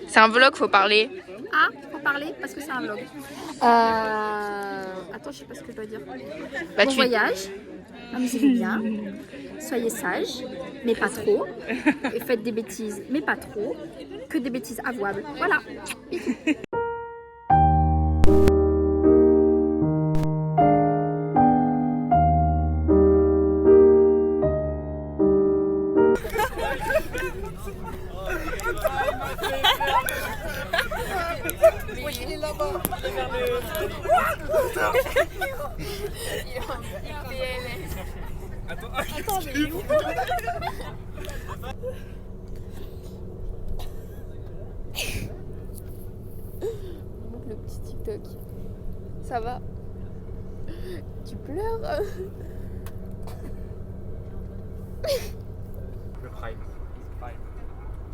C'est un vlog, faut parler. Ah, faut parler parce que c'est un vlog. Attends, je sais pas ce que je dois dire. Bah, Bon voyage, amusez-vous bien, soyez sages, mais pas trop. Et faites des bêtises, mais pas trop. Que des bêtises avouables. Voilà. Il est là-bas. Attends, mais il est où? Le petit TikTok. Ça va? Tu pleures? Le prime.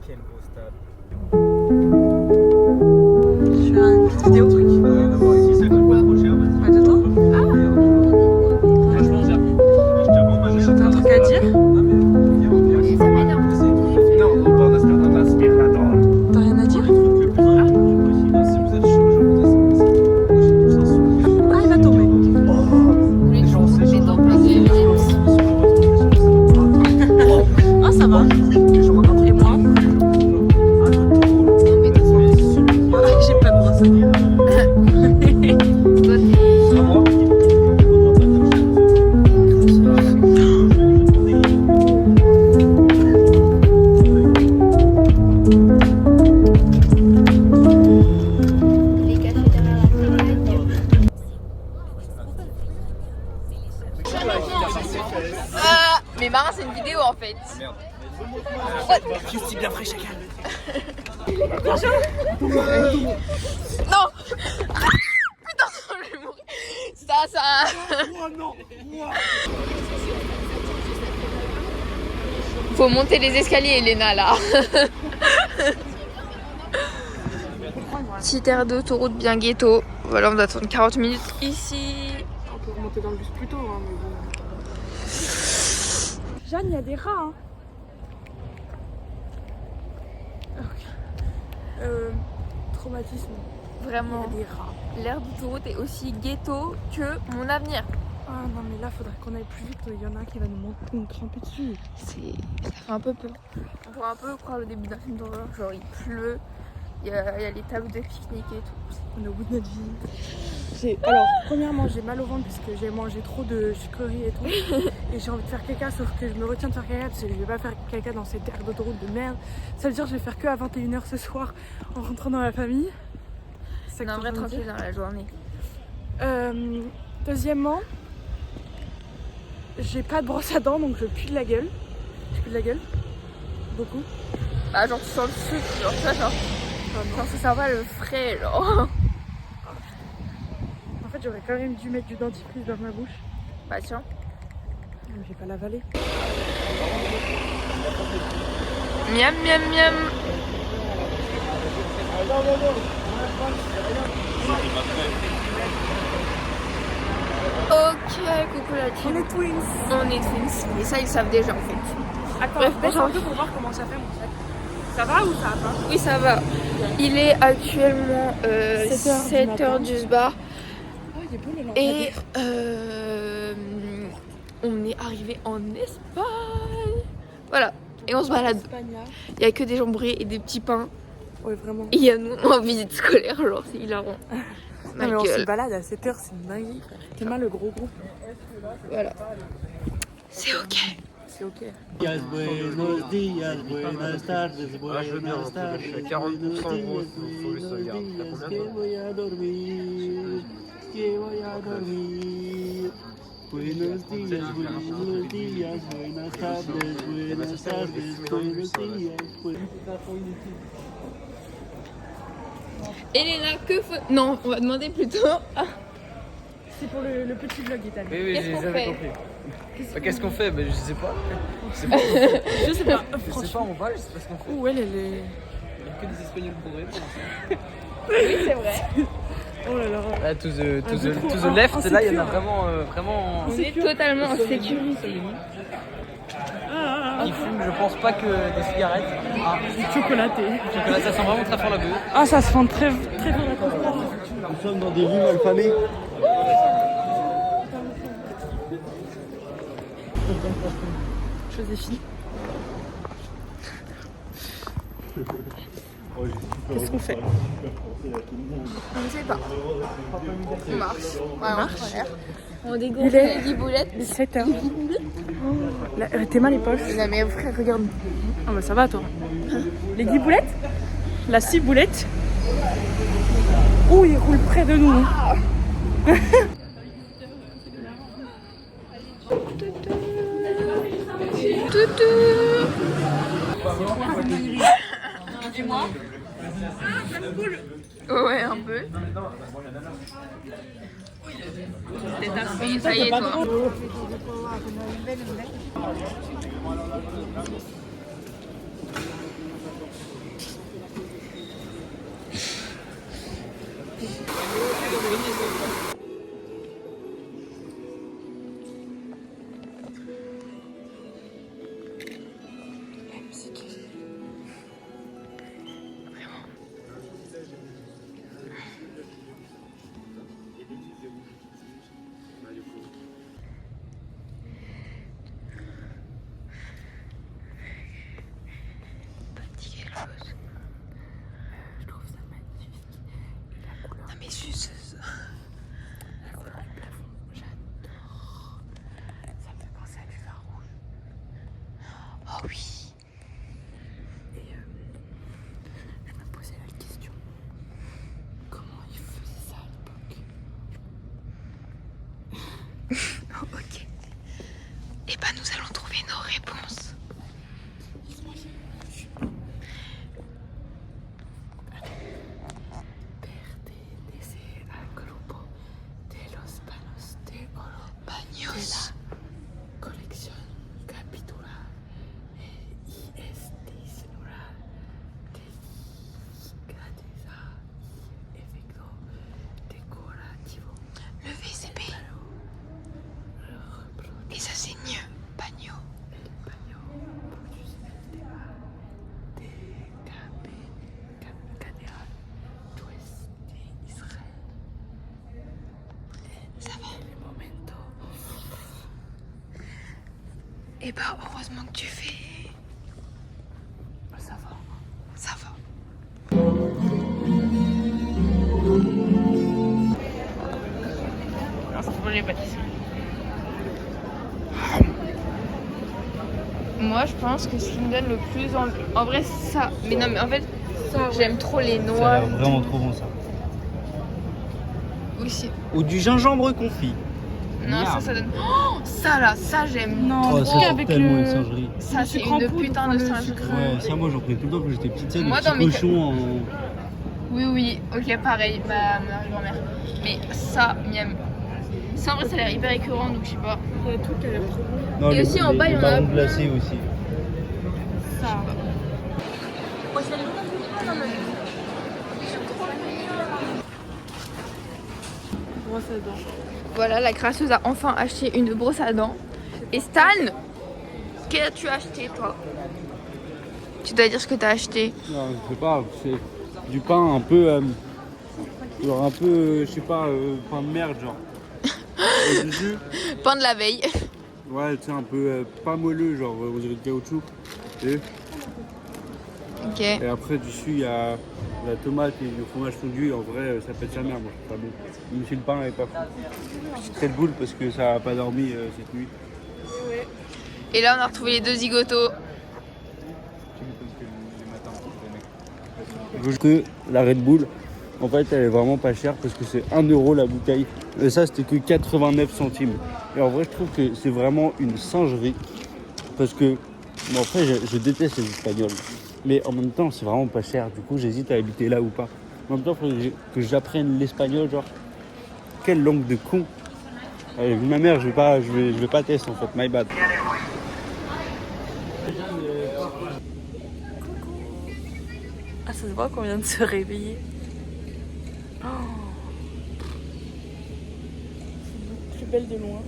Quel beau stade. Je fais une petite vidéo. Pas de toi? T'as un truc à dire? T'as rien à dire? Ah, il va tomber. Ah, ça va. Et moi? J'ai pas de brosse. Mais Marin, c'est une vidéo en fait. Merde. Christy bien frais chacal. Non. Putain, je vais mourir. Ça. Oh non. Faut monter les escaliers, Elena, là. Petite aire d'autoroute bien ghetto. Voilà, on doit attendre 40 minutes ici. On peut remonter dans le bus plus tôt, hein, mais bon. Jeanne, il y a des rats, hein. Traumatisme. Vraiment, Il y a des rats. l'aire d'autoroute est aussi ghetto que mon avenir. Ah non, mais là, faudrait qu'on aille plus vite. Il y en a un qui va nous grimper dessus. Ça fait un peu peur. On pourrait un peu croire le début d'un film d'horreur. Genre, il pleut, il y a les tables de pique-nique et tout. On est au bout de notre vie. Alors, premièrement, j'ai mal au ventre parce que j'ai mangé trop de sucreries et tout. Et j'ai envie de faire caca, sauf que je me retiens de faire caca parce que je vais pas faire caca dans cette aire d'autoroute de merde. Ça veut dire que je vais faire que à 21h ce soir en rentrant dans la famille. C'est un vrai tranquille dans la journée. Deuxièmement, j'ai pas de brosse à dents donc je pue de la gueule. Je pue de la gueule. Beaucoup. Bah, genre, tu sens le sucre, genre, ça, genre. Genre, ça va le frais, genre. En fait, j'aurais quand même dû mettre du dentifrice dans ma bouche. Bah, tiens. Mais je vais pas l'avaler. Miam, miam, miam. Ok, coucou la team. On est twins. On est twins. Et ça, ils savent déjà en fait. Attends, Bref, baisse un peu pour voir comment ça fait mon sac. Ça va ou ça va pas? Oui, ça va. Il est actuellement 7 7h du sbar. Oh, il est beau le Et lampadaire. on est arrivé en Espagne. Voilà. Et on se balade. Espagnol. Il n'y a que des jambons et des petits pains. Ouais, vraiment. Et il y a nous en visite scolaire, genre, c'est hilarant. Ma Non, mais on se gueule. balade à 7h, c'est une dinguerie. T'es mal le gros groupe. Voilà. C'est ok. C'est ok. Buenos días, buenas tardes, Ah, je veux bien, buenas tardes. je suis à 40% gros, faut que je sauvegarde. T'as combien Que toi? voy a dormir, que voy a dormir. Buenos días, buenas tardes, buenas tardes, buenos días. Elena, que faut... Non, on va demander plutôt... C'est pour le petit vlog italien. Oui, Qu'est-ce qu'on fait? Qu'est-ce qu'on fait? Ben, je sais pas. Je sais pas, Je sais pas, franchement. on va, je sais pas ce qu'on fait. Où elle est. Il y a que des Espagnols bourrés pour l'instant. Oui, c'est vrai. Oh là là. Là, to the peu left, là, il y en a insécure. vraiment. On est totalement en sécurité. Ah, qui fument, je pense pas que des cigarettes. Ah, Chocolaté. chocolat, ça sent vraiment très fort la beuh. Ah, ça se sent très très bien la couleur. Nous sommes dans des rues malfamées. Joséphine. Qu'est-ce qu'on fait? Je sais pas. On marche. Ouais, on marche. On Il dégonfle est- les guiboulettes. 7h. T'es mal les poches. Non mais frère, regarde. Ah bah ça va toi. Les 10 boulettes? La 6 boulettes? Ouh, il roule près de nous. Hein. Ouais, un peu. Ça y est, toi. Non mais juste la couleur du plafond, j'adore. Ça me fait penser à du vin rouge. Oh oui. Et je me posais la question, comment ils faisaient ça à l'époque? Ok. Et bah nous allons trouver nos réponses. Pertenece al grupo de los panos de oro de la colección capitular y es diseñada dedicada y efecto decorativo. Le VCP. Et ça c'est mieux, bagno. Bagno produce el tema de cathédrale ouest d'Israël. Ça va. Les momento. Et bah heureusement que tu fais. Ça va. Ça va. Moi, je pense que ce qui me donne le plus en vrai, c'est ça. Mais non, mais en fait, j'aime trop les Ça noix. a l'air vraiment trop bon ça. Aussi. Ou du gingembre confit. Non, ça donne. Oh, ça là, ça j'aime. Non, Oh, en ça tout cas c'est avec tellement une le... singerie. Ça, le c'est sucre en une poudre, putain enfin, de le singerie. sucre. Ouais, ça moi j'en prenais tout le temps quand j'étais petite, tu sais, le Moi, petit dans mes- cochon en... Oui, oui, ok, pareil, ma grand-mère. Mais ça, miam. Ça, en vrai, ça a l'air hyper écœurant, donc je sais pas. Il y a tout qui a l'air trop bon. Non, Et aussi, en bas, il y en a marrons plein. glacés aussi. Ça. Brosse à dents. Voilà, la crasseuse a enfin acheté une brosse à dents. Et Stan, qu'as-tu acheté, toi? Tu dois dire ce que t'as acheté. Non, je sais pas, c'est du pain un peu... genre un peu, je sais pas, pain de merde genre. Et dessus, Pain de la veille. ouais, tu sais, un peu pas moelleux, genre on dirait de caoutchouc. Et, Ok. et après dessus il y a la tomate et le fromage fondu, et en vrai ça pète sa mère, moi c'est pas bon. Même si le pain est pas fou. Je suis très de boule parce que ça a pas dormi cette nuit. Et là, on a retrouvé les deux zigotos. Que la Red Bull, en fait, elle est vraiment pas chère parce que c'est 1 € la bouteille. Et ça, c'était que 89 centimes. Et en vrai, je trouve que c'est vraiment une singerie. Parce que, bon, après, je déteste les Espagnols. Mais en même temps, c'est vraiment pas cher. Du coup, j'hésite à habiter là ou pas. En même temps, il faudrait que j'apprenne l'espagnol. Genre, quelle langue de con. Allez, vu ma mère, je vais pas tester en fait. My bad. Ah, ça se voit qu'on vient de se réveiller. Oh. C'est plus belle de loin.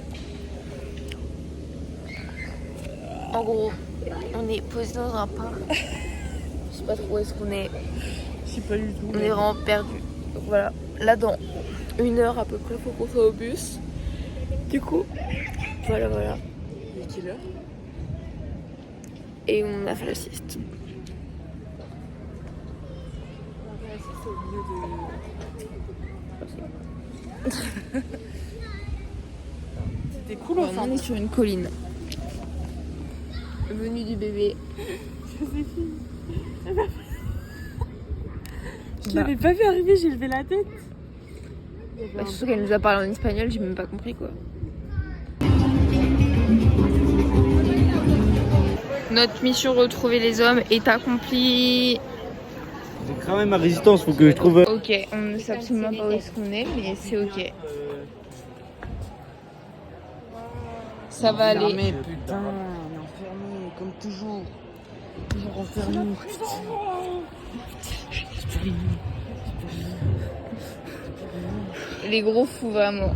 En gros, On est posé dans un parc. Je sais pas trop où est-ce qu'on est. Je sais pas du tout. On est vraiment perdu. Donc voilà, là dans 1 heure à peu près, faut qu'on soit au bus. Du coup, voilà. Il est quelle heure? Et on a fait la sieste. C'est au milieu de... C'était cool au Vraiment, on est sur une colline. Venue du bébé. Je l'avais pas vu arriver, j'ai levé la tête. Bah, surtout qu'elle nous a parlé en espagnol, j'ai même pas compris quoi. Notre mission retrouver les hommes est accomplie. J'ai cramé ma résistance, faut que je trouve. Ok, on ne sait absolument pas où est-ce qu'on est, mais c'est ok. Ça va aller. Putain, on est enfermé, comme toujours. Toujours enfermé. Les gros fous vraiment.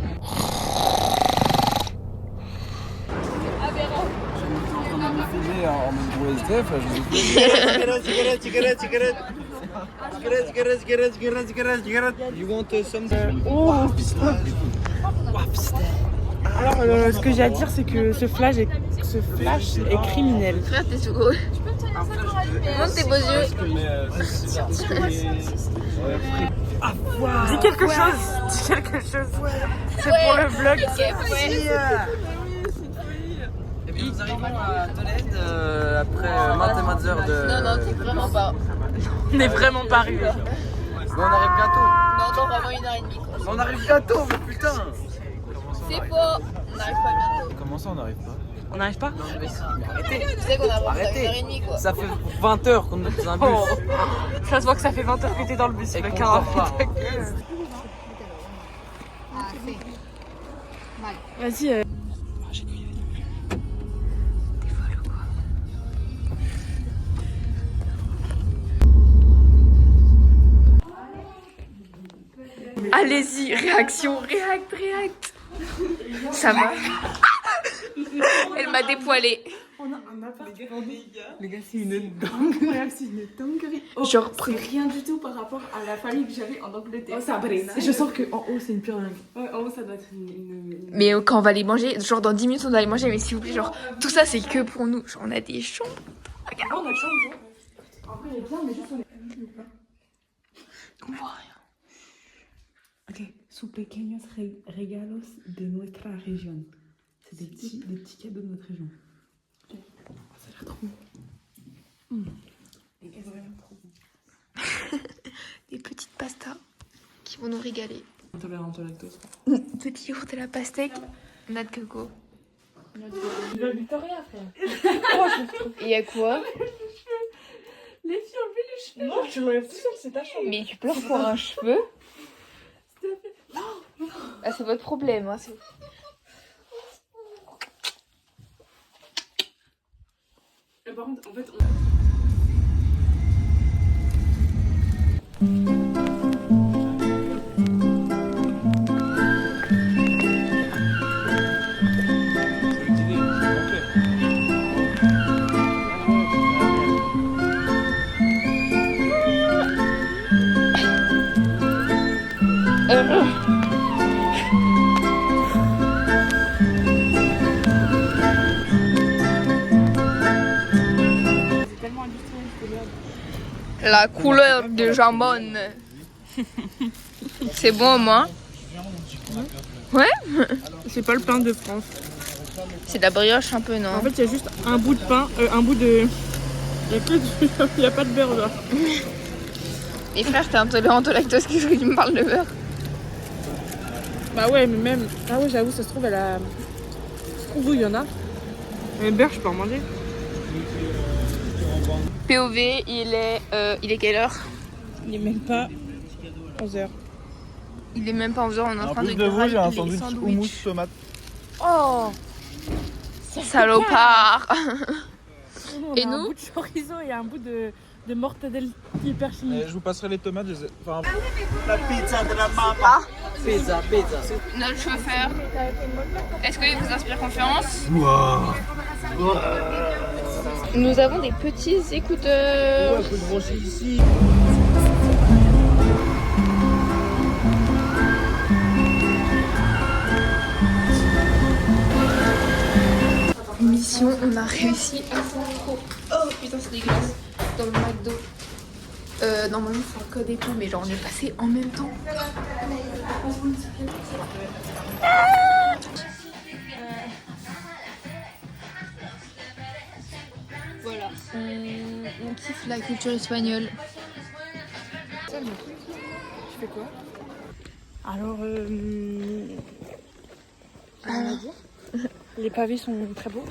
En mode gros SDF, là, You want some... Oh, alors, ce que j'ai à dire, c'est que ce flash est criminel. Frère, t'es sous gros. Monte tes beaux yeux. Dis quelque chose. C'est pour le vlog. Ok, ouais. Et bien, nous arrivons à Tolède après maintes et maintes heures de. Non, t'es vraiment pas. On n'est vraiment pas arrivé. Bon, on arrive bientôt. Non, vraiment 1h30. Quoi. On arrive bientôt, mais putain. C'est faux. On n'arrive pas bientôt. Comment ça, on n'arrive pas? On n'arrive pas? Arrêtez. Tu sais qu'on a Arrêtez. 1h30 quoi. Ça fait 20 heures qu'on est dans un bus. Ça se voit que ça fait 20 heures que t'es dans le bus. Et Le qu'on car dort pas. Vas-y. Allez-y, réaction, réacte. Ça va. Elle m'a dépoilé. Les gars, c'est une dinguerie. C'est une dinguerie. Genre, C'est rien du tout par rapport à la famille que j'avais en Angleterre. Oh, Sabrina. Je sens qu'en haut, c'est une pure dingue. Ouais, en haut, ça doit être une... mais quand on va aller manger, genre dans 10 minutes on va aller manger, mais s'il vous plaît, genre tout ça c'est que pour nous. Genre on a des chambres. Oh, on a de chance, hein. En vrai, il est bien, mais juste on est... On voit rien. Ok, sus pequeños regalos de nuestra región. C'est des petits cadeaux de notre région. Ça a l'air trop bon. Des petites pastas qui vont nous régaler. Intolérante au lactose. Petit yaourt à la pastèque, noix de coco. Il va Victoria, frère. Et y a quoi? Les filles, enlevez les cheveux. Non, tu l'enlèves tout seul, c'est ta chambre. Mais tu pleures pour un cheveu? Ah, c'est votre problème, hein. Par contre, en fait, La couleur de jambon. C'est bon au moins? Ouais? c'est pas le pain de France. C'est de la brioche un peu, non? En fait, il y a juste un bout de pain, un bout de... Il n'y a pas de beurre, là. Et frère, t'es intolérante au lactose, qu'est-ce que tu me parles de beurre? Bah ouais, mais même... Ah ouais, j'avoue, ça se trouve, elle a... Ça se trouve où il y en a. Mais le beurre, je peux en manger. POV, il est quelle heure? Il est même pas 11h. Il est même pas 11h, on est en train de Plus de vous, j'ai un grailler les sandwich houmous tomate. Oh! Salopard! On Et a un nous? bout de chorizo et un bout de mortadelle hyper chimique. Je vous passerai les tomates. Enfin, Pizza. Notre chauffeur, est-ce qu'il vous inspire confiance? Nous avons des petits écouteurs. On peut le brancher ici. Mission, on a réussi à faire trop. Oh putain, c'est dégueulasse. Dans le McDo. Normalement, il faut un code et tout, mais genre on est passé en même temps. Voilà, on kiffe la culture espagnole. Tu fais quoi? Alors, rien à dire. Les pavés sont très beaux.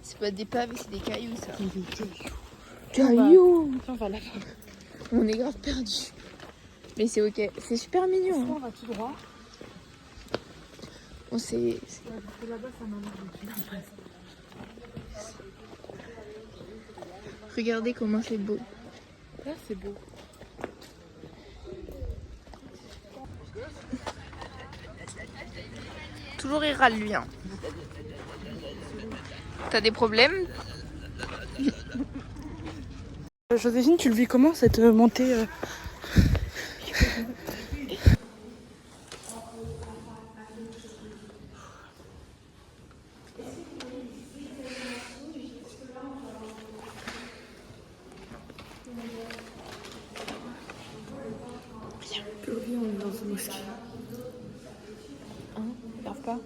C'est pas des pavés, c'est des cailloux ça. Cailloux. On va là. On est grave perdu. Mais c'est ok, c'est super mignon. On va tout droit. On s'est. Là-bas, ça m'a l'air. Regardez comment c'est beau. Là, c'est beau. Toujours il râle lui. Hein. T'as des problèmes? Joséphine, tu le vis comment cette montée Oui, on est dans une mosquée. Grave pas.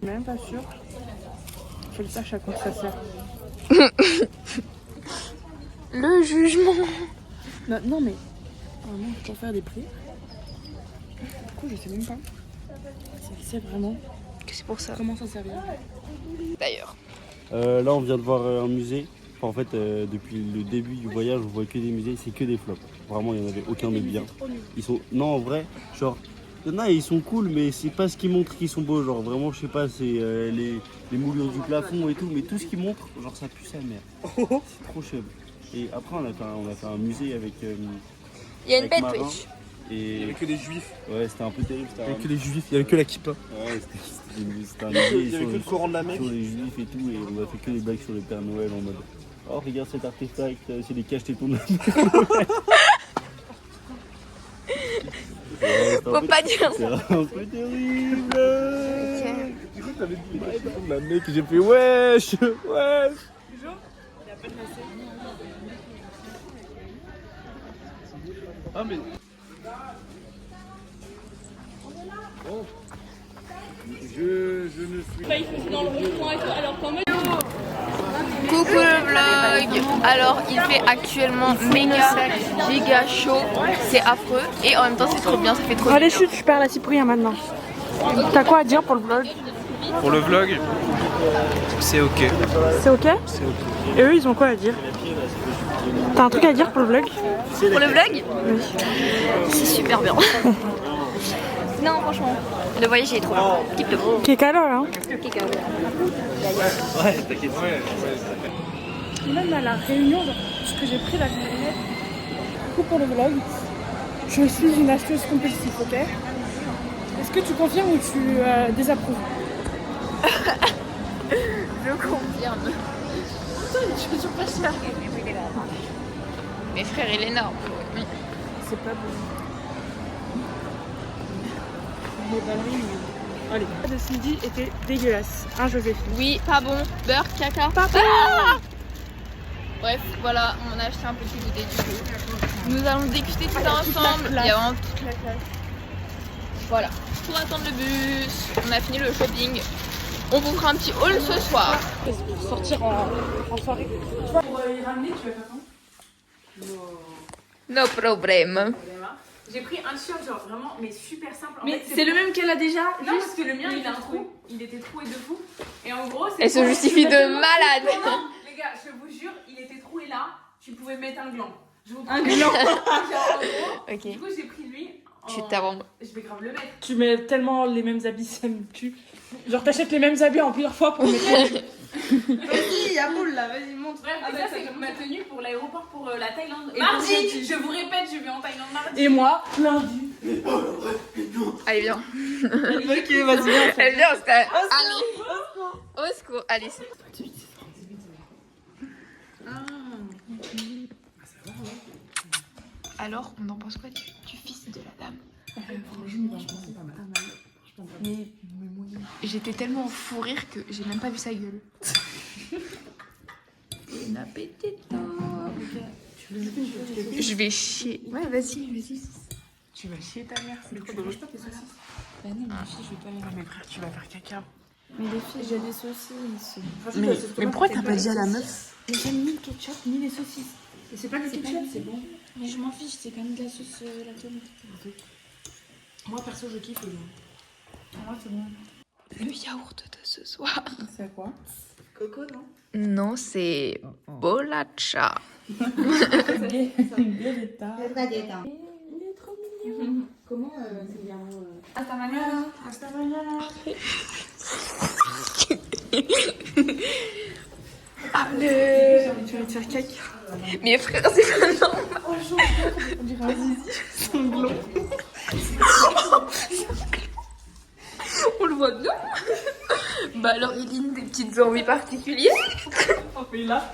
Je suis même pas sûre. Je le sache à quoi ça sert. Le jugement. Non mais normalement je peux faire des prix. Du coup je sais même pas. C'est vraiment Que c'est pour ça. comment ça servir. D'ailleurs. Là, on vient de voir un musée. Enfin, en fait, depuis le début du voyage, on voit que des musées, c'est que des flops. Vraiment, il n'y en avait aucun de bien. Ils sont. Non, en vrai, genre. Il y en a, ils sont cool, mais c'est pas ce qui montre qu'ils sont beaux. Genre, vraiment, je sais pas, c'est les moulures du plafond et tout. Mais tout ce qui montre, genre, ça pue sa mère. C'est trop chum. Et après, on a fait un musée avec. Il y a une avec bête, Marin. wesh. Et... Il y avait que des juifs. Ouais, c'était un peu terrible. Il y avait que des juifs, il y avait que la kippa. Ouais, c'était un musée. Il y avait que le Coran de la Mecque. Sur les juifs et tout, et on a fait que des blagues sur le Père Noël en mode oh regarde cet artefact, c'est des caches-tétons de Faut pas dire c'est un peu terrible. Du coup, t'avais dit les caches-tétons de la Mecque, j'ai fait wesh, wesh. Ah mais... Oh. Je ne suis... Coucou le vlog. Alors il fait actuellement méga chaud. C'est affreux et en même temps c'est trop bien, ça fait trop Allez bien. chute, je perds la Cyprien maintenant. T'as quoi à dire pour le vlog? Pour le vlog, c'est ok. C'est ok? C'est ok. Et eux ils ont quoi à dire? T'as un truc à dire pour le vlog? Pour le vlog, Oui. c'est super bien. Non franchement, le voyage est trop bien. Tip top. Qui est calme là hein? Ouais, t'inquiète. Même à la réunion, genre, ce que j'ai pris la camionnette, du coup pour le vlog, je suis une acheteuse compulsive, ok? Est-ce que tu confirmes ou tu désapprouves? Je confirme. Putain, je suis pas sûre. Mais frère, il est énorme. Oui. C'est pas bon. Les ballerines, allez. Le de Cindy était dégueulasse, hein Joséphine? Oui, pas bon. Beurre, caca. Ah bref, voilà, on a acheté un petit goûter du coup. Nous allons déguster tout ça ensemble. Il y a vraiment toute la classe. Voilà, pour attendre le bus, on a fini le shopping. On vous fera un petit haul ce soir. Sortir en soirée. y ramener, tu vas faire quand? No problem. J'ai pris un t-shirt genre vraiment mais super simple. En Mais fait, c'est le même qu'elle a déjà. Non parce que le mien il a un trou, il était troué de fou. Et en gros c'est. Elle se justifie de malade. Non, les gars, je vous jure, il était troué là. Tu pouvais mettre un gland. Un gland. Genre, en gros, Ok. du coup j'ai pris lui. Tu t'as Je vais grave le mettre. Tu mets tellement les mêmes habits, ça me tue. Genre t'achètes les mêmes habits en plusieurs fois pour mettre. Vas-y, il y a boule là, vas-y, montre. Bref, Ah, ça bah, c'est ma tenue pour l'aéroport pour la Thaïlande. Et Mardi, pour je vous répète, je vais en Thaïlande mardi. Et moi, lundi. Allez, viens. Ok, vas-y, viens. Elle vient, Allez. Au secours. Allez. Alors, on en pense quoi du fils de la dame? Franchement, je pense que c'est pas mal. Mais j'étais tellement en fou rire que j'ai même pas vu sa gueule. Une appétite. Je vais chier. Ouais, vas-y. Tu vas chier ta mère, c'est trop drôle. Bah non, ma fille, je vais pas les Mais frère, tu vas faire caca. Mais les filles, j'ai des saucisses. Mais pourquoi t'as pas dit à la meuf? Mais j'aime ni le ketchup ni les saucisses. Et c'est pas le ketchup, c'est bon. Mais je m'en fiche, c'est quand même de la sauce la tomate. Moi perso, je kiffe le Moi, c'est bon. Le yaourt de ce soir. C'est quoi? Coco, non? Non, c'est Bolacha. Violetta. Il est trop mignon. Comment c'est bien Hasta mañana. Hasta mañana. Allez, tu vas te faire caca. Mais frère, c'est pas normal. On dirait un zizi sanglant. On le voit bien. Bah alors, Eline, des petites envies particulières? Oh, mais là.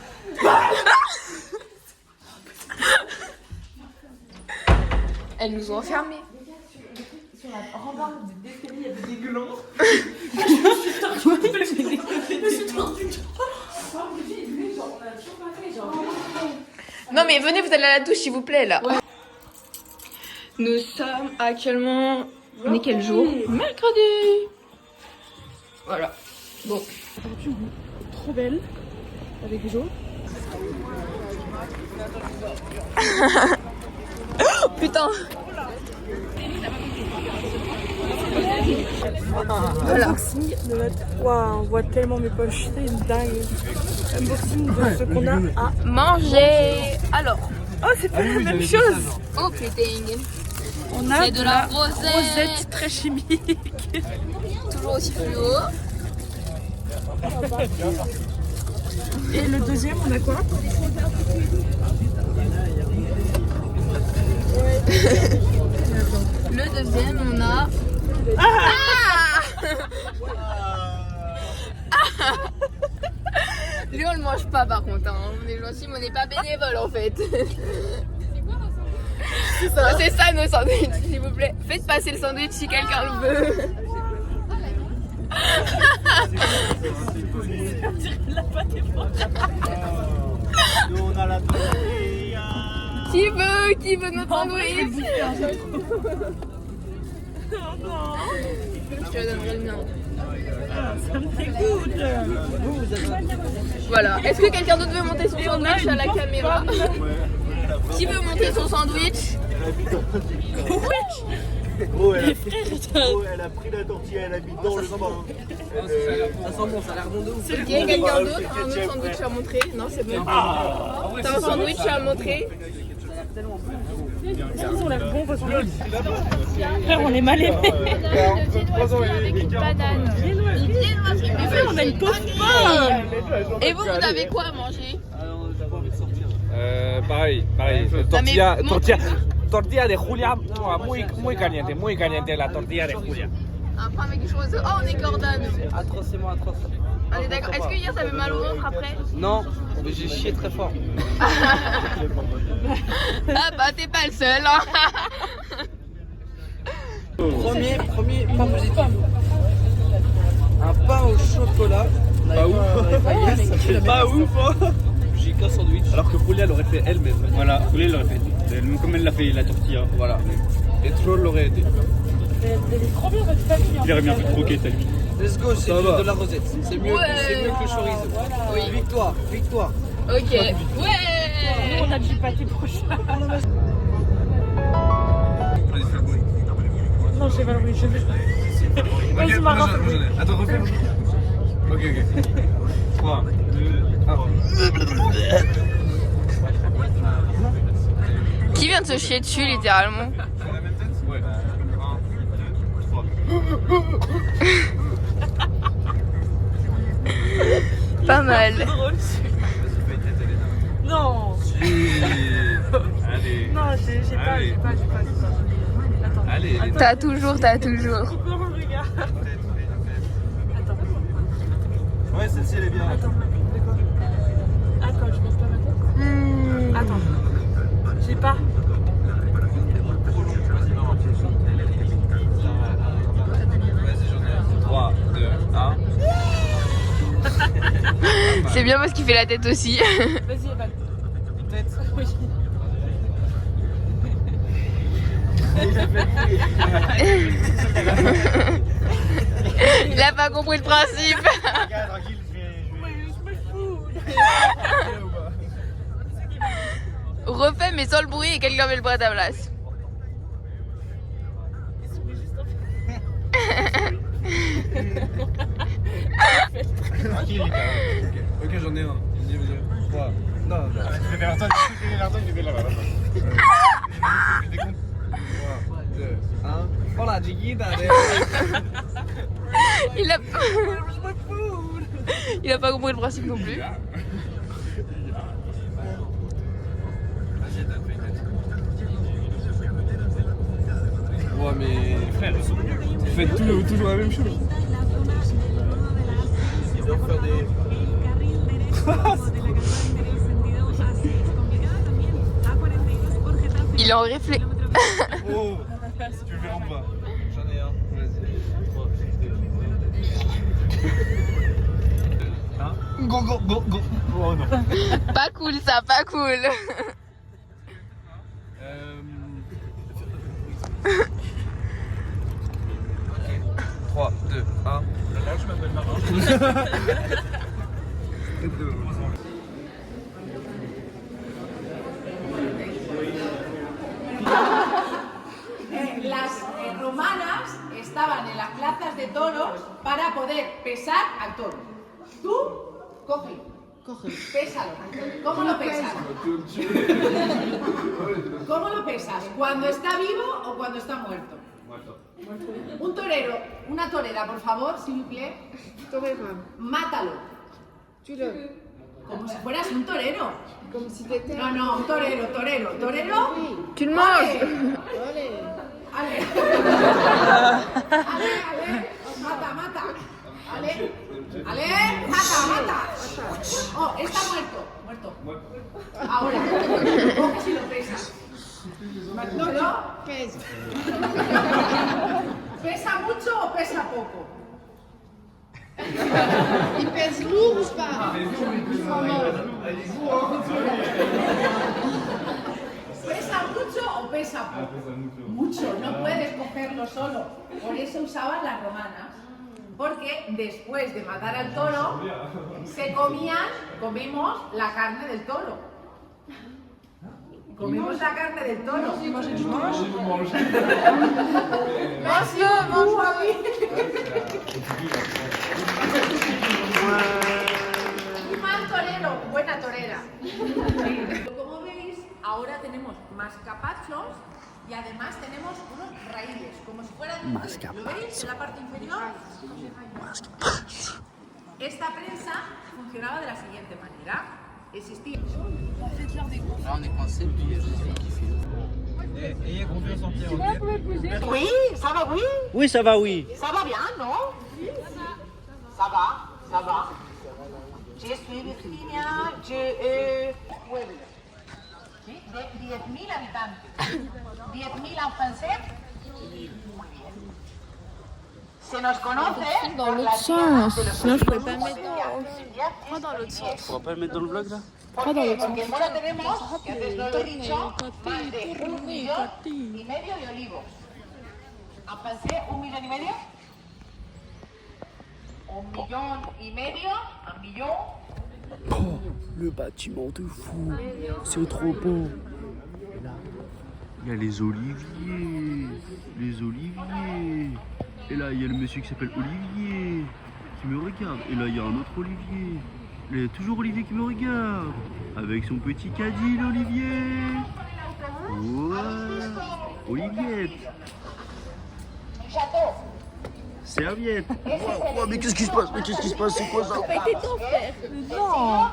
Elles nous ont enfermés. Sur la rambarde d'escalier, il y avait des glands. Non mais venez, vous allez à la douche s'il vous plaît là. Ouais. Nous sommes actuellement... On est quel jour? Mercredi. Voilà. Bon. Trop belle. Avec Jo. Putain. Voilà. Unboxing de notre... Waouh, on voit tellement mes poches, c'est une dingue. Unboxing de ce qu'on a à... Manger. Alors. Oh, c'est pas la même chose. Oh putain. On a C'est de la rosette. rosette très chimique. Toujours aussi fluo. Et le deuxième, on a quoi? Le deuxième, on a... Ah Lui, on le mange pas par contre. Hein. On est gentil, mais on n'est pas bénévole en fait. C'est ça nos sandwichs, s'il vous plaît. Faites passer le sandwich si quelqu'un le veut. Nous, on a la tortilla. Qui veut notre sandwich? Je te donnerai le mien. Ça me dégoûte. Voilà. Est-ce que quelqu'un d'autre veut monter son sandwich à la caméra? Qui veut monter son sandwich? Oh, elle a pris la tortilla, elle a mis dans le pain. Ça sent bon, ça a l'air bon de ouf. Ok, quelqu'un d'autre a un autre sandwich à montrer? Non, c'est bon. T'as un sandwich à montrer? Est-ce qu'ils ont l'air bons vos sandwichs? Frère, on est mal aimés. Avec une banane. Viennoiserie. Mais frère, On a une pauvre pain. et vous avez quoi à manger? Pareil. Tortilla, Tortilla de Julia, muy caliente la tortilla de Julia. Un pain avec du chorizo. Oh, on est cordonne. Atroce, c'est moi, atroce. On est d'accord. Est-ce que hier ça avait mal au ventre après? Non, mais j'ai chié très fort. Ah bah t'es pas le seul. Hein. Premier pas positif. Un pain au chocolat. Pas ouf. C'est pas ouf. J'ai qu'un sandwich. Alors que Julia l'aurait fait elle-même. Voilà, Julia l'aurait fait. Comme elle l'a fait, la tortilla. Voilà. Et Troll l'aurait été. Il aurait bien fait croquer, t'as lui. Let's go, c'est Ça va. de la rosette. C'est mieux, Ouais. c'est mieux que le chorizo. Oui. Victoire. Ok. Ouais. Nous, on a du pâté prochain. Non, j'ai pas le bruit, je vais. Vas-y, Marin. Attends, refais. Ok. 3, 2, 1. Qui vient de se chier dessus littéralement? C'est la même tête? Ouais. 1, 2, 3. Pas mal. Non. Allez. Non, j'ai pas. Attends. Allez. T'as toujours. Coupe-moi le regard. Attends. Ouais, celle-ci elle est bien. Attends, de quoi? Attends, je baisse pas ma tête. Attends. J'ai pas. Vas-y, j'en ai 3, 2, 1. C'est bien parce qu'il fait la tête aussi. Vas-y, Evan. Tête. Oui. Il a pas compris le principe. Tranquille, je me fous. Refais mais sans le bruit et quelqu'un met le bras à ta place. Tranquille, les gars. Ok, j'en ai un. 3. Non. Je vais faire toi, je vais là-bas. 3, 2, 1. Hola, chiquita. Il a pas compris le principe non plus. Ouais, mais frère, vous faites toujours la même chose. Ils doivent faire des. Il est en réflexe. Oh, tu le fais en bas. J'en ai un. Vas-y. 3, 2, 1. Go. Oh non. Pas cool ça, pas cool. 3, 2, 1. Je m'appelle Marin. Las romanas estaban en las plazas de toros para poder pesar al toro. Tú, cógelo, pésalo. ¿Cómo lo pesas? ¿Cómo lo pesas? ¿Cuando está vivo o cuando está muerto? Un torero, una torera, por favor, s'il vous plaît. Mátalo. Como si fueras un torero. No, un torero. ¿Torero? Tu le manges. Ale. Mata. Ale, mata. Oh, está muerto. Ahora, coges y lo pesas. ¿No? ¿Pesa mucho o pesa poco? Il pèse lourd ou pas? ¿Pesa mucho o pesa poco? Mucho, no puedes cogerlo solo. Por eso usaban las romanas. Porque después de matar al toro, comemos la carne del toro. Comemos la carne del toro. Un mal torero, buena torera. Como veis, ahora tenemos mascapachos y además tenemos unos raíles, como si fueran ¿lo veis en la parte inferior? Esta prensa funcionaba de la siguiente manera. Existía. Là, on est coincé, puis je sais qui fait. Ayez confiance en Pierre, ok? Oui, ça va, oui. Oui, ça va, oui. Ça va bien, non? Ça va. Je suis Virginia, pueblo. ¿Sí? De 10.000 habitantes. 10.000 en francés. Muy bien. Se nos conoce Dans por l'autre las sens. tierras de los Sinon, je pourrais pas antiguos mettre viajes. Pas dans l'autre sens. On va pas le mettre dans le vlog là? ¿Por qué? Porque en Mora tenemos, que antes no lo he dicho, más de 1,5 millones de olivos. En francés, 1,5 millones. 1,5 millones, 1 millón Oh, le bâtiment de fou. C'est trop beau. Il y a les oliviers. Les oliviers. Et là, il y a le monsieur qui s'appelle Olivier qui me regarde. Et là, il y a un autre Olivier. Il y a toujours Olivier qui me regarde. Avec son petit caddie, l'Olivier. Ouais. Oliviette. Serviette. Wow, mais qu'est-ce qui se passe? Mais qu'est-ce qui se passe? C'est quoi ça? Non.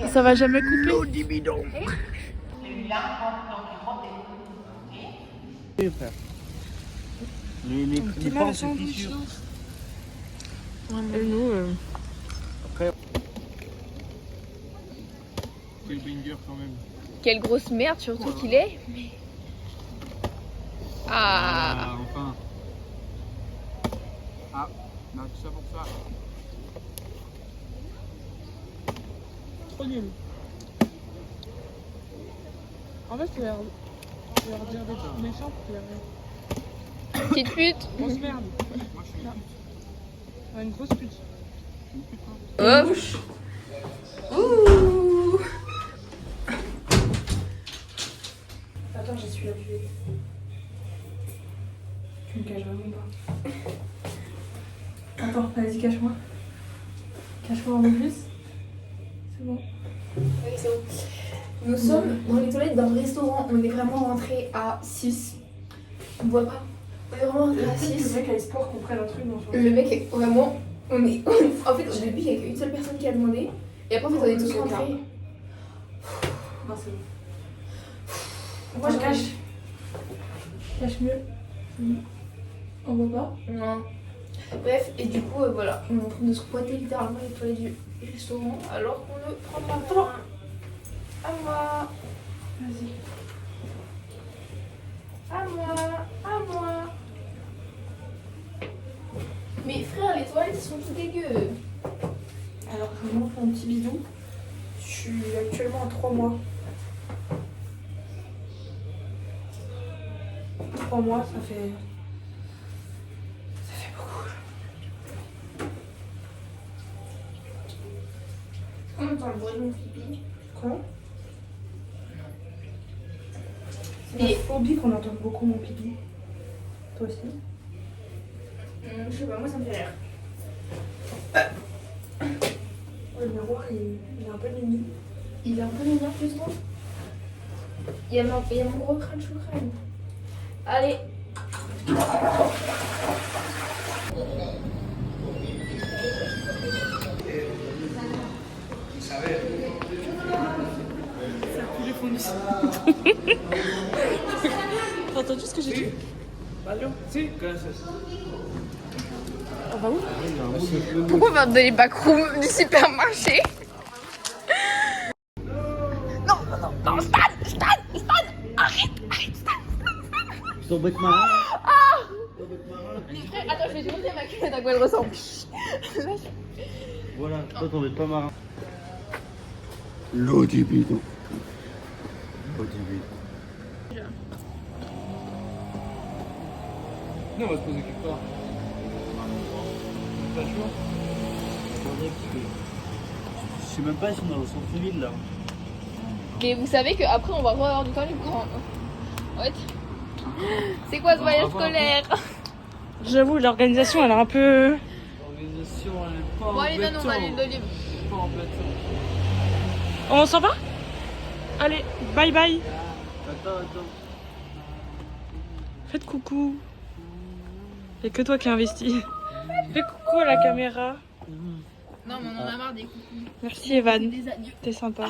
Ça va jamais couper. L'eau du bidon. Les pains se fissurent. Et nous, Quel banger quand même. Quelle grosse merde surtout qu'il est. Ah. Enfin. Ah, non, tout ça pour ça. trop nul. En fait, je vais leur dire des trucs méchants pour leur... Petite pute. Grosse merde. Non. Ouais, une grosse pute. Hop. Ouh. Attends, j'ai su la buvette. Tu me caches vraiment pas. Attends, vas-y, cache-moi. Cache-moi un peu plus. C'est bon. Oui, c'est bon. Nous sommes dans les toilettes d'un restaurant. On est vraiment rentré à 6. On voit pas. On est vraiment rentré à 6. Le mec a espoir qu'on prenne un truc dans son... Le mec est vraiment... En fait, au début, il n'y a qu'une seule personne qui a demandé. Et après, en fait, on est tous rentrés. Non, c'est bon. Moi, je cache. Je cache mieux. On voit pas. Non. Bref, et du coup, voilà. On est en train de squatter littéralement les toilettes du restaurant alors qu'on ne prend pas le temps. À moi. Vas-y. À moi. À moi. Mais frère, les toilettes sont tout dégueu. Alors, je vous montre mon petit bidon. Je suis actuellement à 3 mois. 3 mois, ça fait beaucoup. On entend le bruit de mon pipi. Quoi? Et C'est phobie qu'on entende beaucoup mon pipi. Toi aussi? je sais pas, moi ça me fait rire. Ouais, le miroir, il est un peu mimi. Il est un peu mignon, plus trop. Il y a mon gros crâne chou crâne. Allez. T'as entendu ce que j'ai dit? Si, gracias. On va où? Pourquoi on va dans les backrooms du supermarché? Non, Stan, arrête, Stan. Je t'embête marin. Les frères, attends, je vais te montrer ma culotte à quoi elle ressemble. Voilà, toi t'embêtes pas marin. L'eau du bidon. L'eau du bidon. Non, on va se poser quelque part. Pas chaud. Je sais même pas si on est au centre-ville là. Mais vous savez qu'après on va revoir du temps libre. What? C'est quoi ce voyage scolaire? J'avoue, l'organisation, elle est un peu... L'organisation, elle est pas Bon allez, non, on va aller de libre. pas embêtante. On s'en va? Allez, bye bye. Attends. Faites coucou. Y'a que toi qui as investi. Fais coucou à la caméra. Non, mais on en a marre des coucous. Merci Evan. Des adieux. T'es sympa.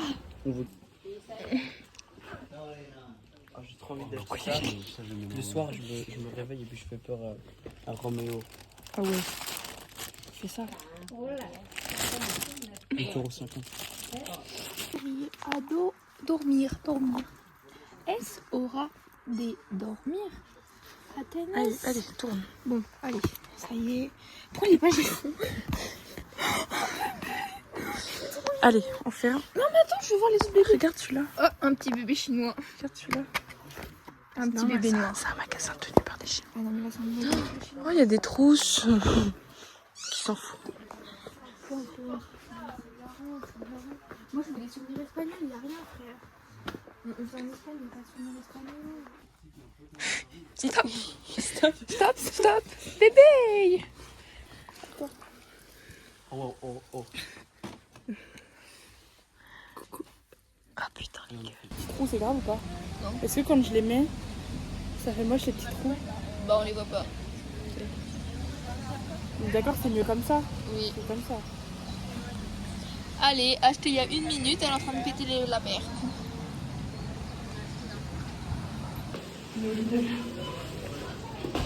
Ah, j'ai trop envie d'acheter ça. Le soir, je me réveille et puis je fais peur à Roméo. Ah ouais. Fais ça. 8,50 €. Ado, dormir. Est-ce aura des dormir? Allez, allez, tourne. Bon, allez, ça y est. Prends les pages. Allez, on fait un. Non, mais attends, je veux voir les autres bébés. Regarde celui-là. Oh, un petit bébé chinois. Regarde celui-là. Un petit bébé noir. C'est un magasin tenu par des chiens. Ah non, mais là, c'est un bébé. Oh, il y a des trousses. Qui s'en fout. Moi, je voulais souvenir espagnol, il n'y a rien, frère. On fait en Espagne, on pas souvenir espagnol. Stop. Bébé. Oh. Ah putain, les gars. Petits trous, c'est grave ou pas? Non. Est-ce que quand je les mets, ça fait moche les petits trous? Bah, on les voit pas. D'accord, c'est mieux comme ça? Oui. C'est comme ça. Allez, acheté il y a 1 minute, elle est en train de péter la mer.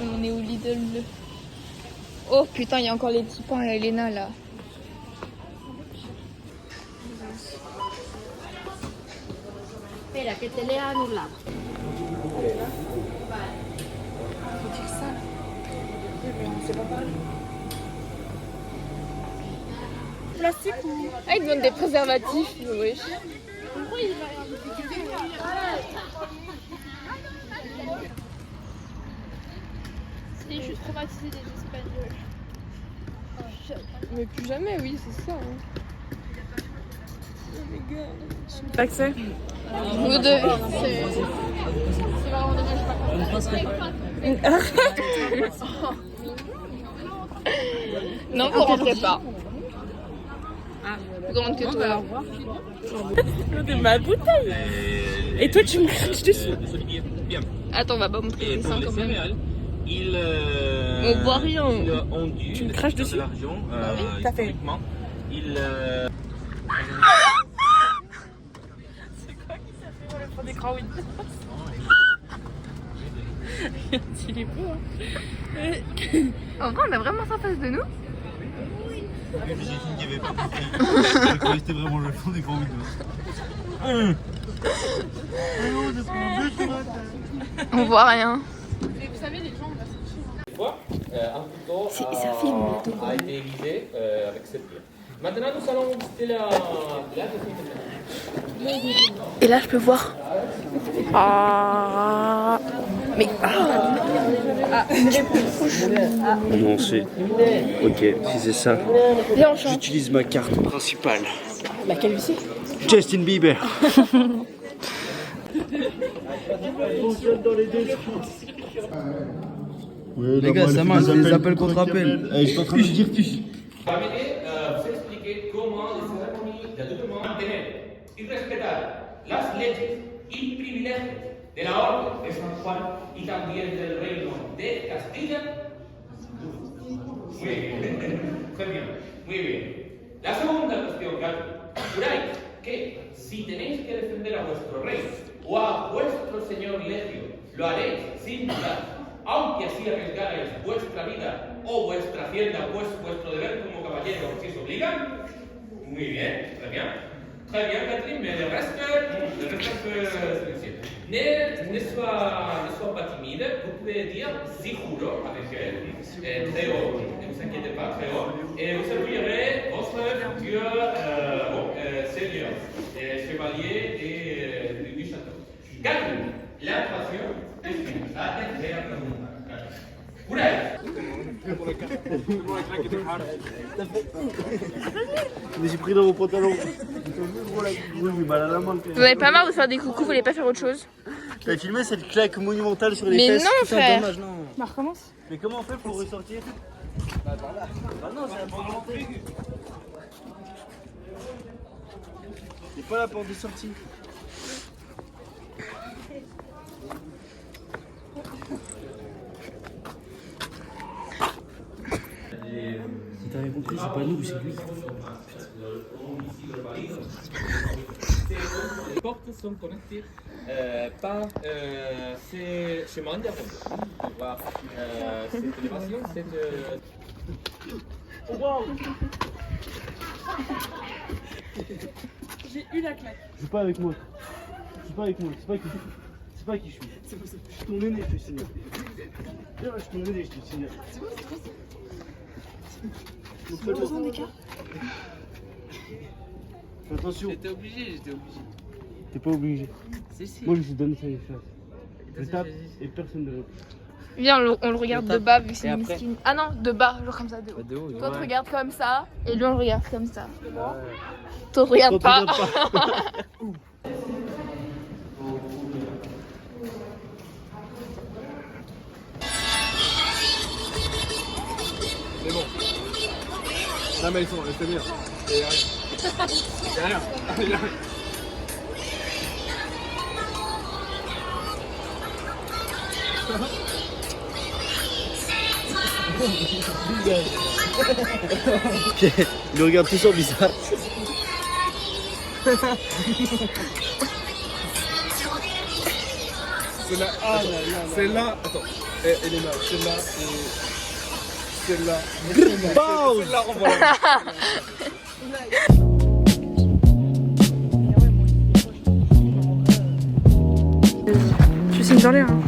On est au Lidl. Oh putain, il y a encore les petits pains à Elena là. Espera, que te lea anulado. Plastique ou... Ah, ils demandent des préservatifs, wesh. C'est juste traumatiser les Espagnols. Mais plus jamais, oui, c'est ça. Hein. L'accès? Vous devez. C'est vraiment dommage, non, vous rentrez pas. Plus grande que toi. De ma bouteille. Et toi, tu me craches dessus. Attends, on va pas montrer les seins quand même. On voit rien. Tu me craches dessus? T'as fait. C'est quoi qui s'est fait le fond d'écran Windows? Il est beau, hein. En vrai, on a vraiment ça en face de nous. J'ai une qui avait pas compris. C'était vraiment le fond des grands Windows. On voit rien. Mais vous savez, les gens, on va un couteau C'est un film, là, tout. a été aiguisé avec cette pierre. Maintenant, nous allons visiter la Et là, je peux voir. Ah. Mais Non, c'est... Ok, si c'est ça, j'utilise ma carte principale. Laquelle aussi? Justin Bieber. Ouais, les gars, ça marche, les appels contre appels. Je suis en train de dire tu. vous expliquer comment les cérémonies d'adultement mantener y respetar las leyes y privilegios de la Orden de San Juan y también del Reino de Castilla. Muy bien, genial, muy bien. La segunda cuestión, claro. Juráis que si tenéis que defender a vuestro rey o a vuestro señor Legio, lo haréis sin dudar, aunque así arriesgarais vuestra vida o vuestra hacienda, pues vuestro deber como caballero, si os obligan. Muy bien, très bien. Très bien, Catherine, mais le reste silencieux. Ne sois pas timide, vous pouvez dire si juro avec elle, très haut, ne vous inquiétez pas, très haut, et vous servirez votre futur seigneur, chevalier du château. Catherine, la passion est finie. La tercera pregunta. Juráis. Mais j'ai pris dans mon pantalon. Oui, j'ai mal à la main. Vous avez pas marre de faire des coucous, vous voulez pas faire autre chose? T'as filmé cette claque monumentale sur les Mais fesses? non, Putain, frère. dommage, non. Bah, recommence. Mais comment on fait pour ressortir? Bah non, c'est la porte d'entrée. C'est pas la porte de sortie. Si t'avais compris, c'est pas nous, c'est lui. Les portes sont connectées par ces chemins de ronde. Tu vois, cette élévation, cette... J'ai eu la claque. Joue pas avec moi. Joue pas avec moi. C'est pas qui je suis. Je suis ton aîné, je te signale. Je suis ton aîné, je te signale. Fais attention. J'étais obligé. T'es pas obligé. Si. Moi je lui donne ça une face. Je tape et personne ne répond. Viens, on le regarde de bas vu que c'est Et une après mesquine. Ah non, de bas, genre comme ça, de haut. De haut, Toi, on te ouais. regarde comme ça, et lui, on le regarde comme ça. Toi, on te regarde pas. C'est bon. Non mais c'est bien. Il y a rien. Il y a rien. Il regarde tout ça bizarre. C'est là. Ah là là. C'est là. Attends. Elena, c'est là et. C'est là. C'est là, on voit. Je signe dans l'air. Hein.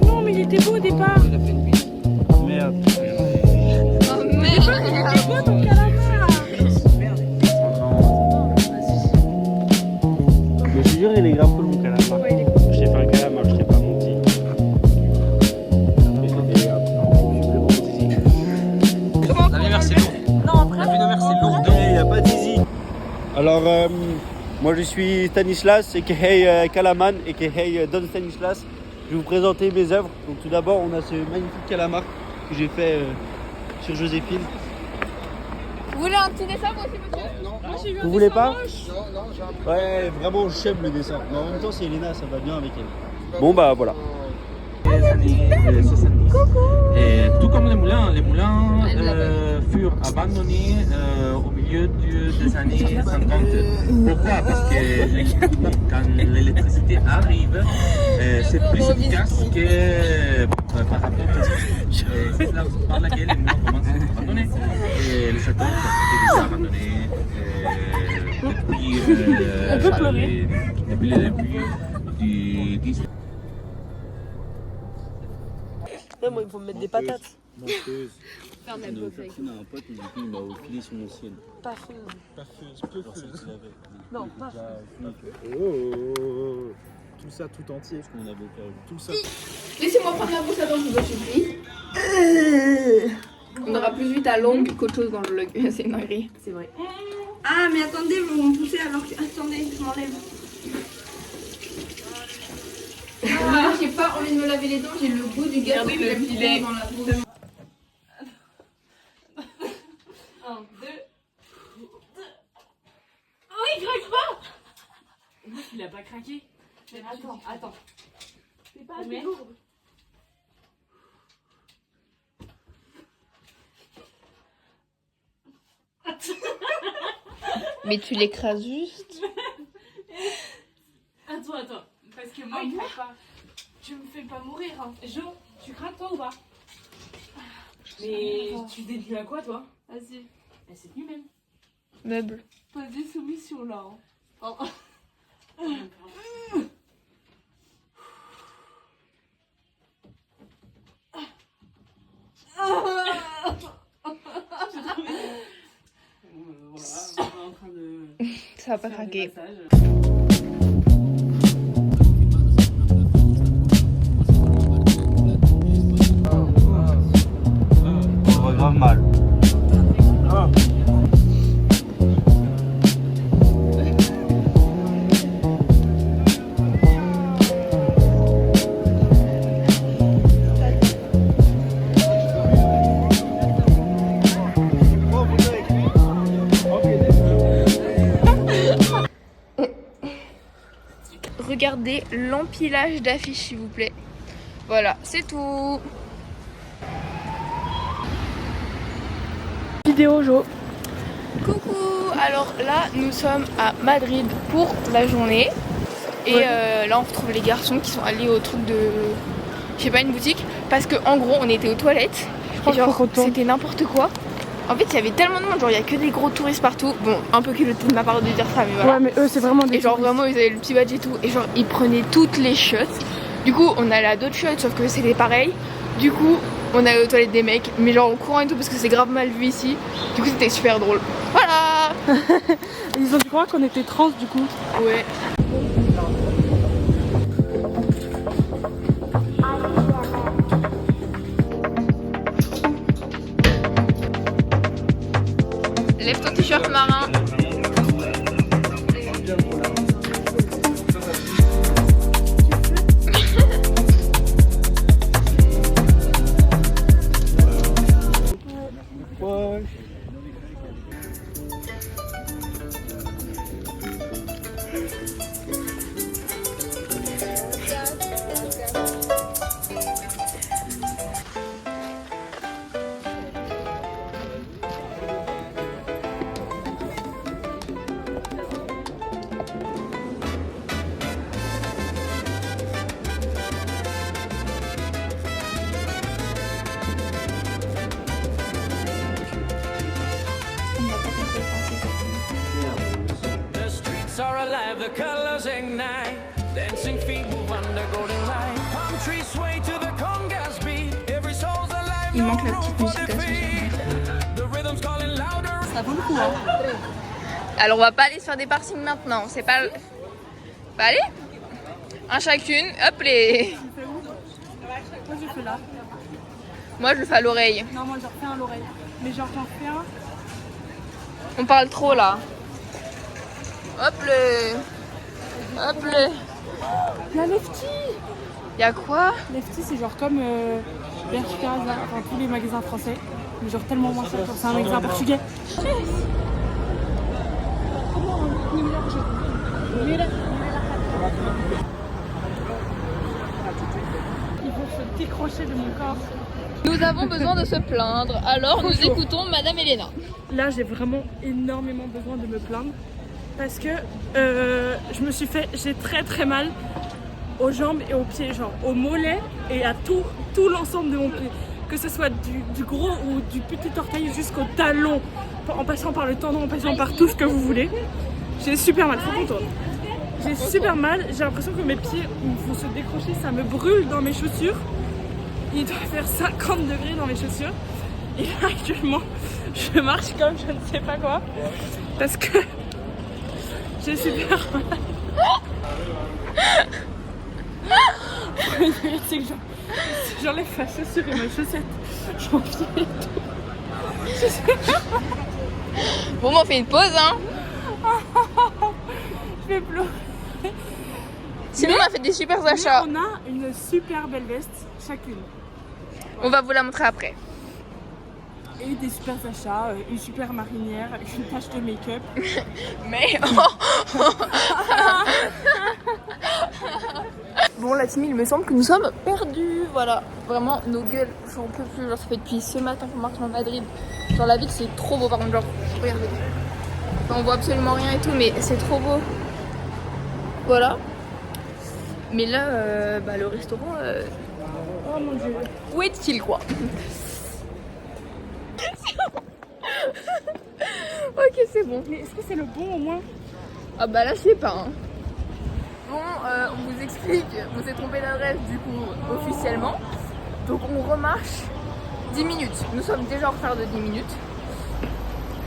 Non, mais il était beau au départ. Merde. Oh merde. Il était beau ton calamar. Mais je te jure, il est grave cool mon calamar. Je t'ai fait un calamar, je t'ai pas menti. La lumière c'est lourd. La lumière c'est lourd. Il n'y a pas d'easy. Alors, moi je suis Stanislas, a.k.a. Calaman, a.k.a. Don Stanislas. Je vais vous présenter mes œuvres. Donc tout d'abord, on a ce magnifique calamar que j'ai fait sur Joséphine. Vous voulez un petit dessin, moi aussi, monsieur? Vous voulez pas? Ouais, vraiment j'aime le dessin. Mais en même temps, c'est Elena, ça va bien avec elle. Bon bah voilà. Les années 70. Et tout comme les moulins furent abandonnés au milieu des années 50. Pourquoi? Parce que quand l'électricité arrive, c'est plus efficace que par rapport à c'est là par laquelle les moulins commencent à être abandonnés. Et les châteaux étaient déjà abandonnés depuis le début du 18e. Moi, il faut me mettre des patates. Menteuse. On a un pote et du coup il m'a filé son ancienne. Pas feu. Non, pas feu. Oh. Tout ça tout entier. Parce qu'on avait perdu. Tout ça. Laissez-moi prendre la brosse à dents, je vous en supplie. On aura plus vite à longue qu'autre chose dans le vlog. C'est une dinguerie. C'est vrai. Ah, mais attendez, vous me poussez alors que. Attendez, je m'enlève. Moi, j'ai pas envie de me laver les dents, j'ai le goût du gâteau. Regardez le filet dans la bouche. 1, 2. Oh, il craque pas! Il a pas craqué. Attends. C'est pas assez lourd. Mais tu l'écrases juste. Attends. Parce que moi, il craque pas. Tu me fais pas mourir. Hein. Jo, tu craques toi ou pas? Mais tu t'es tenu à quoi toi? Vas-y. Elle s'est tenue même. Meuble. Pas des soumissions là. Hein. Oh. Ça va pas craquer. On voit grave mal. Regardez l'empilage d'affiches s'il vous plaît. Voilà, c'est tout. Vidéo, Jo. Coucou. Alors là, nous sommes à Madrid pour la journée. Et là, on retrouve les garçons qui sont allés au truc de... Je sais pas, une boutique. Parce que en gros, on était aux toilettes. Et genre, c'était n'importe quoi. En fait, il y avait tellement de monde, genre il y a que des gros touristes partout. Bon, un peu culotté de ma part de dire ça, mais voilà. Ouais, mais eux, c'est vraiment des. Et genre vraiment, ils avaient le petit badge et tout. Et genre, ils prenaient toutes les shots. Du coup, on allait à d'autres shots, sauf que c'était pareil. Du coup, on allait aux toilettes des mecs, mais genre en courant et tout, parce que c'est grave mal vu ici. Du coup, c'était super drôle. Voilà! Ils ont dû croire qu'on était trans du coup. Ouais. Lève ton t-shirt marin. The streets are alive, the colors ignite. Dancing feet move under golden light. Palm trees sway to the congas beat. Every soul's alive. Il manque la petite musique d'association. The rhythm's calling louder. Ça vaut le coup hein. Alors on va pas aller se faire des parkings maintenant, c'est pas... Pas aller. Un chacune, hop les... Moi je fais là. Moi je le fais à l'oreille. Non moi j'en refais un à l'oreille. Mais genre j'en fais un. On parle trop là. Hop le... Hop le... La Lefty. Y'a quoi? Lefty c'est genre comme Bershka, enfin tous les magasins français. Mais genre tellement moins cher, genre c'est un magasin portugais. Il faut se décrocher de mon corps. Nous avons besoin de se plaindre, alors nous écoutons Madame Elena. Là j'ai vraiment énormément besoin de me plaindre. Parce que j'ai très très mal aux jambes et aux pieds, genre aux mollets et à tout l'ensemble de mon pied. Que ce soit du gros ou du petit orteil jusqu'au talon, en passant par le tendon, en passant par tout ce que vous voulez. J'ai super mal, faut qu'on tourne. J'ai super mal, j'ai l'impression que mes pieds vont se décrocher, ça me brûle dans mes chaussures. Il doit faire 50 degrés dans mes chaussures. Et là actuellement, je marche comme je ne sais pas quoi. Parce que j'ai super mal. C'est que j'enlève ma chaussure et ma chaussette. J'en file et tout. Bon, on fait une pause, hein. Je vais pleurer. Sinon, on a fait des super achats. On a une super belle veste chacune. On va vous la montrer après. Et des super achats, une super marinière, une tache de make-up. Mais... Bon, la team, il me semble que nous sommes perdus. Voilà, vraiment, nos gueules, j'en peux plus. Genre, ça fait depuis ce matin qu'on marche dans Madrid. Genre, la ville, c'est trop beau, par contre. Genre, regardez. Enfin, on voit absolument rien et tout, mais c'est trop beau. Voilà. Mais là, le restaurant... Oh mon dieu. Où est-il, quoi? Ok, c'est bon. Mais est-ce que c'est le bon au moins? Ah bah là, je sais pas. Hein. Bon, on vous explique, on s'est trompé d'adresse du coup officiellement. Donc on remarche 10 minutes. Nous sommes déjà en retard de 10 minutes.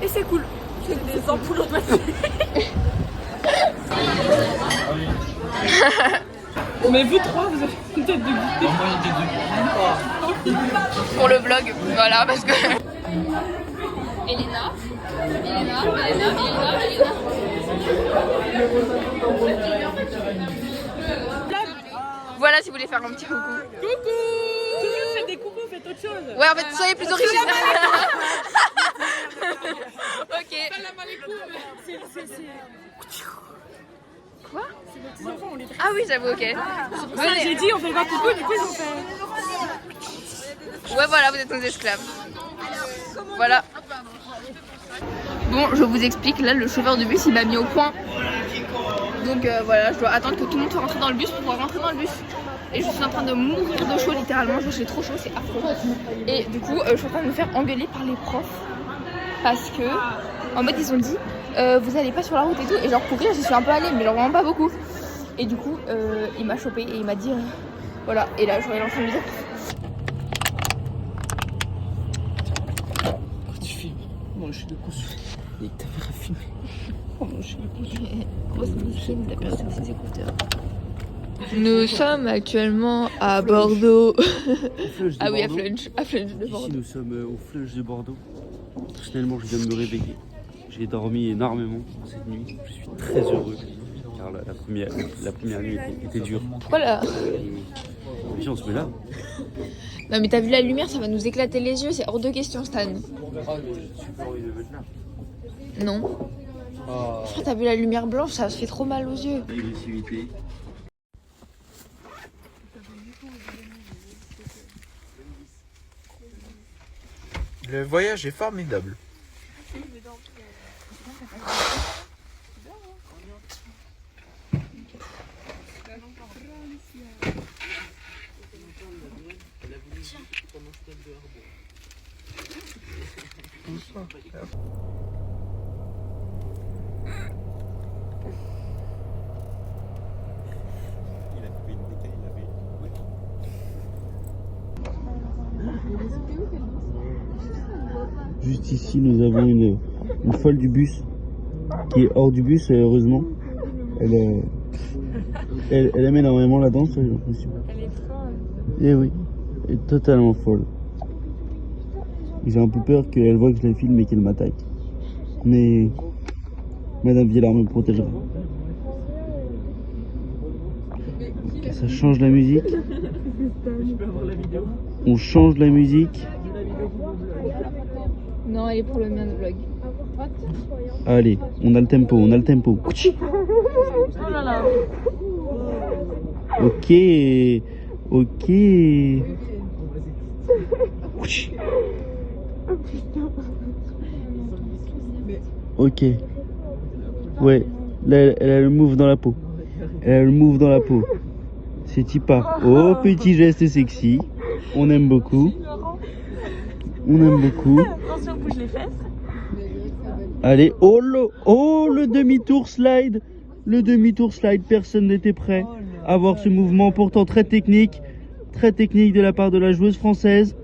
Et c'est cool. J'ai des ampoules automatiques. Mais vous trois, vous avez une tête de guide. Pour le vlog, voilà, parce que... Elena. Voilà, si vous voulez faire un petit coucou. Coucou. Tout le monde fait des coucous, faites autre chose. Ouais, en fait, soyez plus original. Ok. Quoi? Ah oui, j'avoue, ok. J'ai dit, on fait pas coucou, du coup ils ont fait... Ouais, voilà, vous êtes nos esclaves. Voilà. Bon, je vous explique, là, le chauffeur de bus, il m'a mis au point. Donc voilà, je dois attendre que tout le monde soit rentré dans le bus pour pouvoir rentrer dans le bus. Et je suis en train de mourir de chaud, littéralement. J'ai trop chaud, c'est affreux. Et du coup, je suis en train de me faire engueuler par les profs. Parce que, en mode, ils ont dit, vous allez pas sur la route et tout. Et genre, pour rire, j'y suis un peu allée, mais genre vraiment pas beaucoup. Et du coup, il m'a chopé et il m'a dit, voilà. Et là, je vais en train de me dire... Tu filmes. Moi, je suis de coup. Et t'avais filmer. Oh non, je suis grosse misquine, t'as perdu tes écouteurs. Nous sommes actuellement à Bordeaux. Ah oui, à Flunch de Bordeaux. Ici, nous sommes au Flunch de Bordeaux. Personnellement, je viens de me réveiller. J'ai dormi énormément cette nuit. Je suis très heureux car la première nuit était dure. Pourquoi là? Viens, on se met là. Non mais t'as vu la lumière, ça va nous éclater les yeux, c'est hors de question Stan. On verra, mais j'ai super envie de mettre là. Non. Frère, t'as vu la lumière blanche, ça fait trop mal aux yeux. L'agressivité. Le voyage est formidable. Juste ici, nous avons une folle du bus qui est hors du bus, heureusement. Elle aime énormément la danse, j'ai l'impression. Elle est folle. Eh oui, elle est totalement folle. J'ai un peu peur qu'elle voit que je la filme et qu'elle m'attaque. Mais Madame Villard me protégera. Ça change la musique. On change la musique. Non, elle est pour le mien de vlog. Allez, on a le tempo, on a le tempo. Oh là là. Ok, ok. Ok. Ouais, là, elle a le move dans la peau. Elle a le move dans la peau. C'est Tipa. Oh, petit geste sexy. On aime beaucoup. On aime beaucoup. Attention, bouge les fesses. Allez, oh le demi-tour slide. Le demi-tour slide, personne n'était prêt à voir ce mouvement pourtant très technique de la part de la joueuse française.